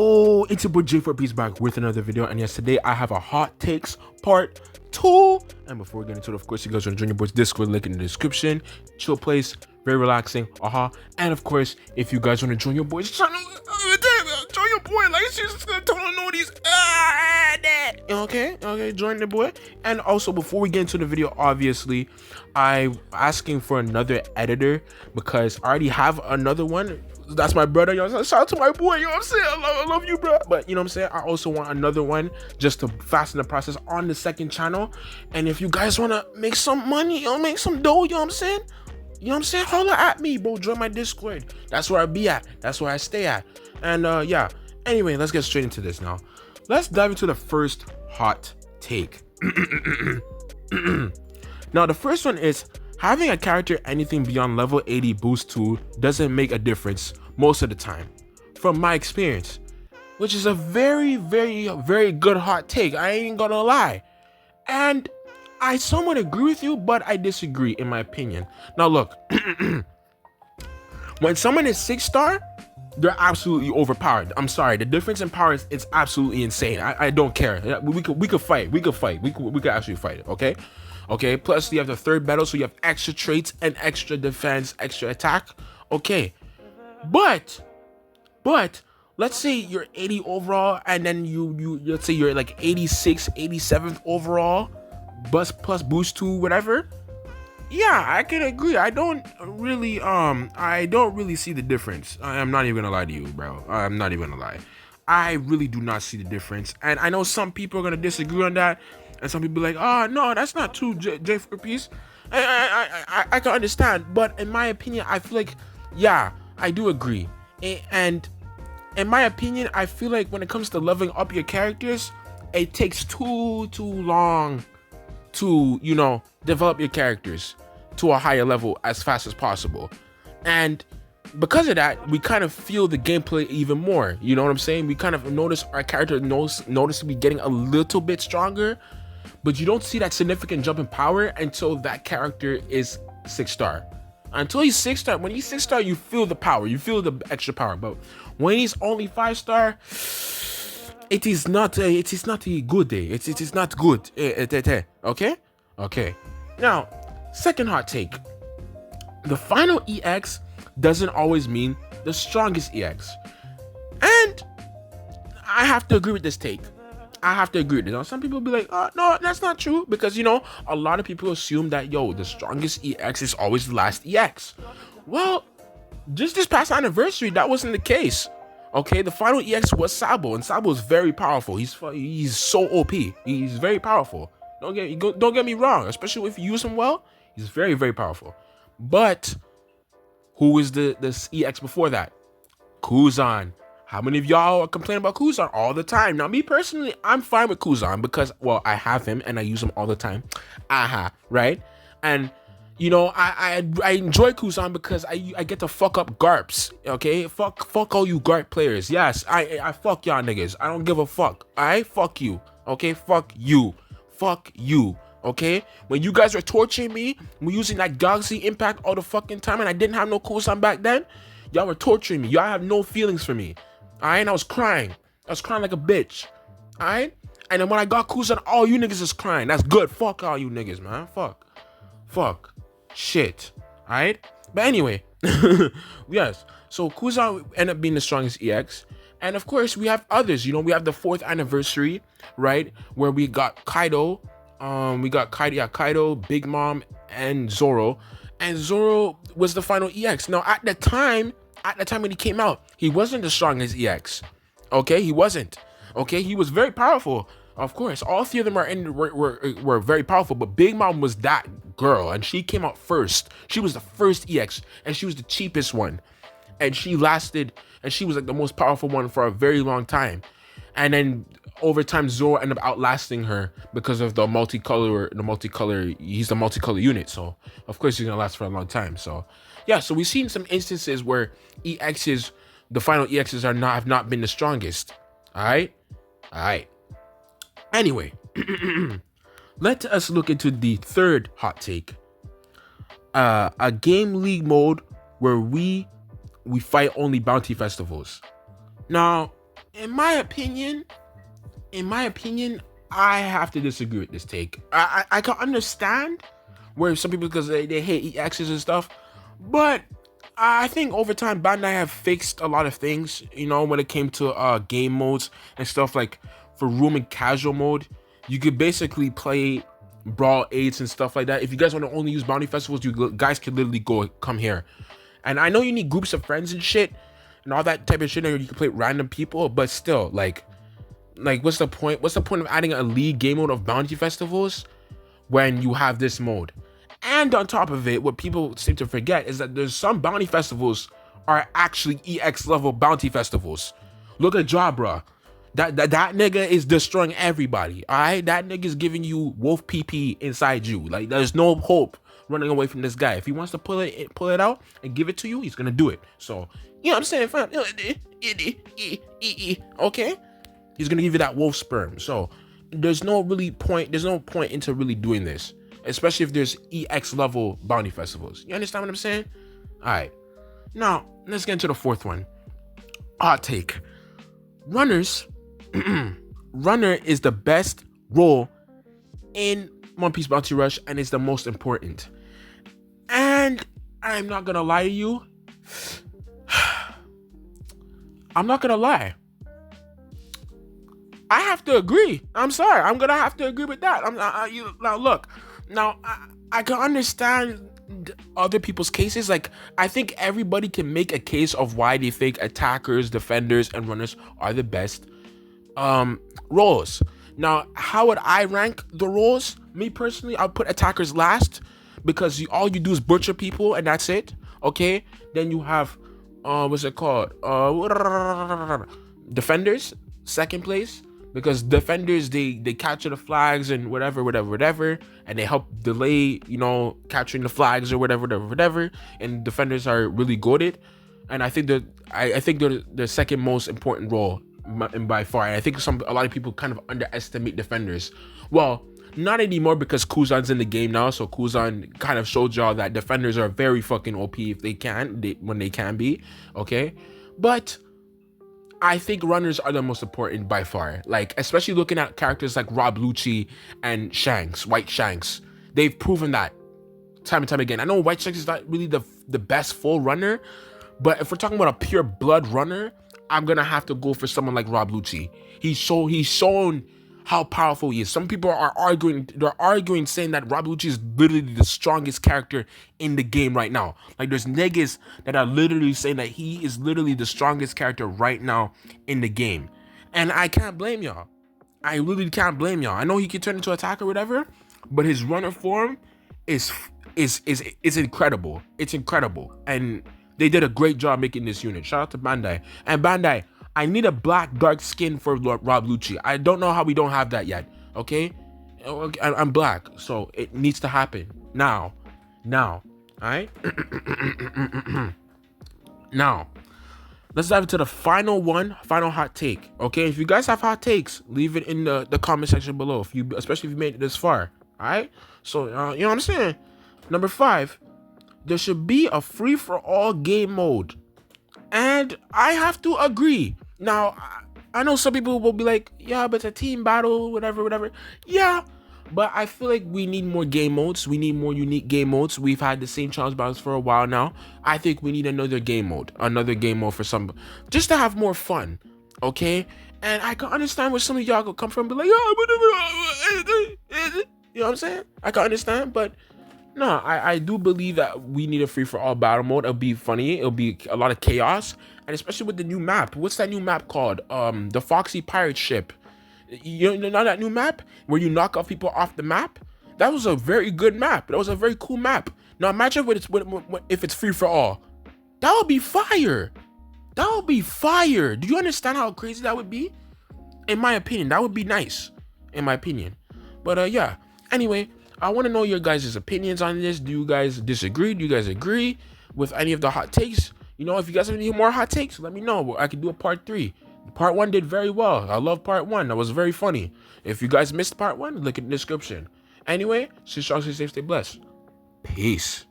Oh, it's your boy J4P's back with another video, and yes, today I have a hot takes part 2. And before we get into it, of course, you guys want to join your boy's Discord, link in the description. Chill place, very relaxing, and of course, if you guys want to join your boy's channel, join your boy, like, she's just gonna tell know these okay, join the boy. And also, before we get into the video, obviously I'm asking for another editor because I already have another one. That's my brother, you know. Shout out to my boy, you know what I'm saying? I love you, bro. But you know what I'm saying, I also want another one just to fasten the process on the second channel. And if you guys want to make some money, make some dough, you know what I'm saying, holla at me, bro. Join my Discord. That's where I be at, that's where I stay at. And yeah, anyway, let's get straight into this now. Let's dive into the first hot take. Now the first one is, having a character anything beyond level 80 boost 2 doesn't make a difference most of the time, from my experience. Which is a very good hot take, I ain't gonna lie. And I somewhat agree with you, but I disagree in my opinion. Now look, when someone is 6-star, they're absolutely overpowered. I'm sorry, the difference in power is absolutely insane. I don't care. We could fight. We could actually fight it, okay? Plus you have the third battle, so you have extra traits and extra defense, extra attack. Okay. But let's say you're 80 overall, and then you let's say you're like 86, 87th overall, plus boost 2, whatever. Yeah, I can agree. I don't really see the difference. I'm not even gonna lie to you, bro. I'm not even gonna lie. I really do not see the difference. And I know some people are gonna disagree on that, and some people are like, oh no, that's not true, J4Ps. I can understand, but in my opinion, I feel like, yeah, I do agree. And in my opinion, I feel like when it comes to leveling up your characters, it takes too long to, you know, develop your characters to a higher level as fast as possible. And because of that, we kind of feel the gameplay even more, you know what I'm saying? We kind of notice our character noticeably getting a little bit stronger, but you don't see that significant jump in power until that character is 6-star. Until he's 6-star, when he's 6-star, you feel the power, you feel the extra power. But when he's only 5-star, it is not a good day. It is not good. Okay. Now, second hot take. The final EX doesn't always mean the strongest EX. And I have to agree with this take. Now, some people be like, oh, no, that's not true. Because, you know, a lot of people assume that, the strongest EX is always the last EX. Well, just this past anniversary, that wasn't the case. Okay, the final EX was Sabo, and Sabo is very powerful. He's so OP. He's very powerful. Don't get me wrong, especially if you use him well. He's very powerful. But who is the EX before that? Kuzan. How many of y'all are complaining about Kuzan all the time? Now, me personally, I'm fine with Kuzan because, well, I have him and I use him all the time. Right? And you know, I enjoy Kuzan because I get to fuck up GARPs, okay? Fuck all you GARP players. Yes, I fuck y'all niggas. I don't give a fuck. I fuck you, okay? Fuck you, okay? When you guys were torturing me, we're using that Galaxy Impact all the fucking time, and I didn't have no Kuzan back then, y'all were torturing me. Y'all have no feelings for me, alright? And I was crying like a bitch, alright? And then when I got Kuzan, all you niggas is crying. That's good. Fuck all you niggas, man. Fuck. Shit. Alright? But anyway, yes. So Kuzan ended up being the strongest EX. And of course, we have others. You know, we have the 4th anniversary, right? Where we got Kaido. Kaido, Big Mom, and Zoro. And Zoro was the final EX. Now, at the time when he came out, he wasn't the strongest EX. Okay? He wasn't. Okay? He was very powerful. Of course, all 3 of them were very powerful, but Big Mom was that girl, and she came out first. She was the first EX, and she was the cheapest one, and she lasted, and she was like the most powerful one for a very long time. And then over time, Zoro ended up outlasting her because of the multicolor. He's the multicolor unit, so of course he's gonna last for a long time. So yeah, so we've seen some instances where EXs, the final EXs, have not been the strongest. All right. Anyway, let us look into the third hot take. A game league mode where we fight only bounty festivals. Now, in my opinion, I have to disagree with this take. I can understand where some people, because they hate EXs and stuff, but I think over time Bandai have fixed a lot of things, when it came to game modes and stuff. Like for room and casual mode, you could basically play Brawl 8s and stuff like that. If you guys want to only use bounty festivals, you guys can literally come here. And I know you need groups of friends and shit and all that type of shit, and you can play random people, but still, like what's the point? What's the point of adding a league game mode of bounty festivals when you have this mode? And on top of it, what people seem to forget is that there's some bounty festivals are actually EX level bounty festivals. Look at Jabra. That nigga is destroying everybody. Alright? That nigga is giving you wolf PP inside you. Like, there's no hope running away from this guy. If he wants to pull it out and give it to you, he's gonna do it. So, you know what I'm saying? Fine. Okay? He's gonna give you that wolf sperm. So there's no point into really doing this, especially if there's EX level bounty festivals. You understand what I'm saying? All right. Now let's get into the fourth one. Hot take. Runners. Runner is the best role in One Piece Bounty Rush, and it's the most important. And I'm not gonna lie to you. I'm not gonna lie. I have to agree. I'm sorry. I'm gonna have to agree with that. Now look. Now I can understand other people's cases. Like, I think everybody can make a case of why they think attackers, defenders, and runners are the best roles. Now, how would I rank the roles? Me personally, I'll put attackers last, because all you do is butcher people and that's it. Okay. Then you have what's it called? Defenders, second place. Because defenders, they capture the flags and whatever, and they help delay, capturing the flags or whatever. And defenders are really good at it. And I think they're the second most important role by far. And I think a lot of people kind of underestimate defenders. Well, not anymore, because Kuzan's in the game now. So Kuzan kind of showed y'all that defenders are very fucking OP when they can be. Okay, but I think runners are the most important by far. Like, especially looking at characters like Rob Lucci and White Shanks. They've proven that time and time again. I know White Shanks is not really the best full runner, but if we're talking about a pure blood runner, I'm gonna have to go for someone like Rob Lucci. He's shown how powerful he is. Some people are arguing saying that Rob Lucci is literally the strongest character in the game right now. Like, there's niggas that are literally saying that he is literally the strongest character right now in the game. And I can't blame y'all. I really can't blame y'all. I know he can turn into attacker or whatever, but his runner form is incredible. It's incredible. And they did a great job making this unit. Shout out to Bandai. And Bandai, I need a black dark skin for Rob Lucci. I don't know how we don't have that yet. Okay, I'm black, so it needs to happen now. All right. Now, let's dive into the final hot take. Okay, if you guys have hot takes, leave it in the comment section below. Especially if you made it this far. All right. So you know what I'm saying. Number 5, there should be a free for all game mode, and I have to agree. Now, I know some people will be like, yeah, but it's a team battle, whatever. Yeah, but I feel like we need more game modes. We need more unique game modes. We've had the same challenge battles for a while now. I think we need another game mode for some, just to have more fun, okay? And I can understand where some of y'all could come from and be like, oh, you know what I'm saying? I can understand, but no, I do believe that we need a free-for-all battle mode. It'll be funny. It'll be a lot of chaos. And especially with the new map. What's that new map called? The Foxy Pirate Ship. You know that new map? Where you knock off people off the map? That was a very good map. That was a very cool map. Now imagine if it's free-for-all. That would be fire. That would be fire. Do you understand how crazy that would be? In my opinion, that would be nice. In my opinion. But yeah. Anyway, I want to know your guys' opinions on this. Do you guys disagree? Do you guys agree with any of the hot takes? If you guys have any more hot takes, let me know. I could do a part 3. Part 1 did very well. I love part 1. That was very funny. If you guys missed part 1, look in the description. Anyway, stay strong, stay safe, stay blessed. Peace.